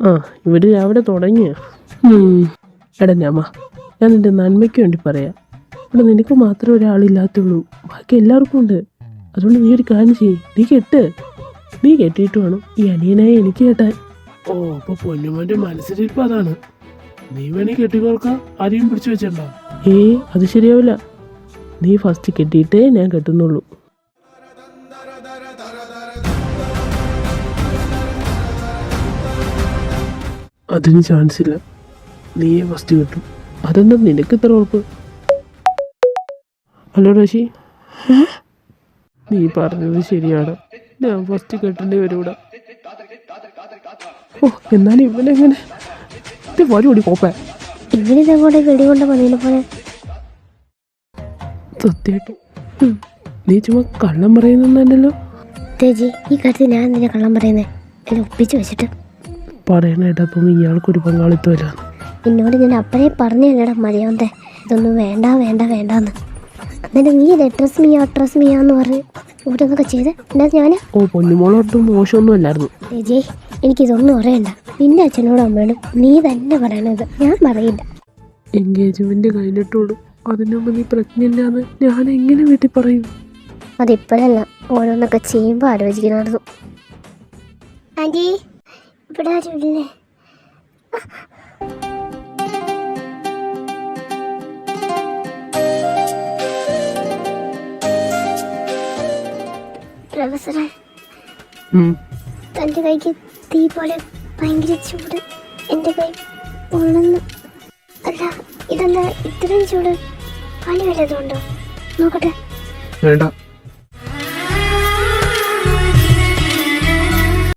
ആ ഇവിടെ രാവിലെ തുടങ്ങിയ എടാ ഞാമ ഞാൻ നിന്റെ നന്മയ്ക്ക് വേണ്ടി പറയാം. ഇവിടെ നിനക്ക് മാത്രമേ ഒരാളില്ലാത്തുള്ളൂ, ബാക്കി എല്ലാവർക്കും ഉണ്ട്. അതുകൊണ്ട് നീ ഒരു കാര്യം ചെയ്യ്, നീ കെട്ടിയിട്ട് വേണം ഈ അനിയനായി എനിക്ക് കേട്ടാൻ. ഓ അപ്പൊ പൊന്നുമോന്റെ മനസ്സിലിരിപ്പ് അതാണ്. നീ വേണേ കെട്ടിക്കോൾക്കാം, ആരെയും പിടിച്ചു വെച്ചിട്ടുണ്ടോ? അത് ശരിയാവില്ല. നീ ഫസ്റ്റ് കെട്ടിയിട്ടേ ഞാൻ കെട്ടുന്നുള്ളൂ. അതിന് ചാൻസ് ഇല്ല. നീയെ ഫസ്റ്റ് കിട്ടും. അതെന്താ നിനക്ക് ഇത്ര ഉറപ്പ്? ഹലോ റഷി, നീ പറഞ്ഞത് ശരിയാണ്. ഞാൻ ഫസ്റ്റ് കെട്ടേണ്ടി വരൂടെ. ഓ എന്നാലും ഇവനെങ്ങനെ വരൂടി കോപ്പ സത്യമായിട്ടും നീ ചുമ്മാ കള്ളം പറയുന്നല്ലോ. തേജി, ഈ കാര്യത്തിൽ ഞാൻ നിന്നെ കള്ളം പറയുന്നേ എന്നെ ഒപ്പിച്ച് വെച്ചിട്ട് പറയണേട്ടാത്തൊന്നും ഇയാൾക്കൊരു പങ്കാളിത്തമില്ല. എന്നോട് ഞാൻ അപ്പഴേ പറഞ്ഞല്ലേടാ മര്യാദ ഇതൊന്നും വേണ്ട വേണ്ട വേണ്ടെന്ന്. എന്നിട്ട് നീ ഡ്രസ് മീയാന്ന് പറഞ്ഞ് ഇവിടെന്നൊക്കെ ചെയ്ത് എന്താ ഞാൻ പൊന്നുമോളൊട്ടും മോശമൊന്നും അല്ലായിരുന്നു. തേജി, എനിക്കിതൊന്നും അറിയണ്ട. നിന്റെ അച്ഛനോടും അമ്മയോടും നീ തന്നെ പറയണത്, ഞാൻ പറയില്ല. എൻഗേജ്മെന്റ് കഴിഞ്ഞിട്ടുള്ളൂ, അതിനു മുമ്പ് നീ പ്രജ്ഞയില്ലാന്ന് ഞാൻ എങ്ങനെ വീട്ടിൽ പറയും? അതിപ്പോഴല്ല, ഓരോന്നൊക്കെ ചെയ്യുമ്പോൾ ആലോചിക്കണമായിരുന്നു. ആൻറ്റി, ഇവിടെ ആരുമില്ലേ? പ്രൊഫസറെ, തൻ്റെ കൈക്ക് തീ പോലെ ഭയങ്കര ചൂട്. എൻ്റെ കൈ ഉള്ളുന്നു. അല്ല, ഇതെന്താ ഇത്രയും ചൂട്? പനി വല്ലതുണ്ടോ? നോക്കട്ടെ. വേണ്ട.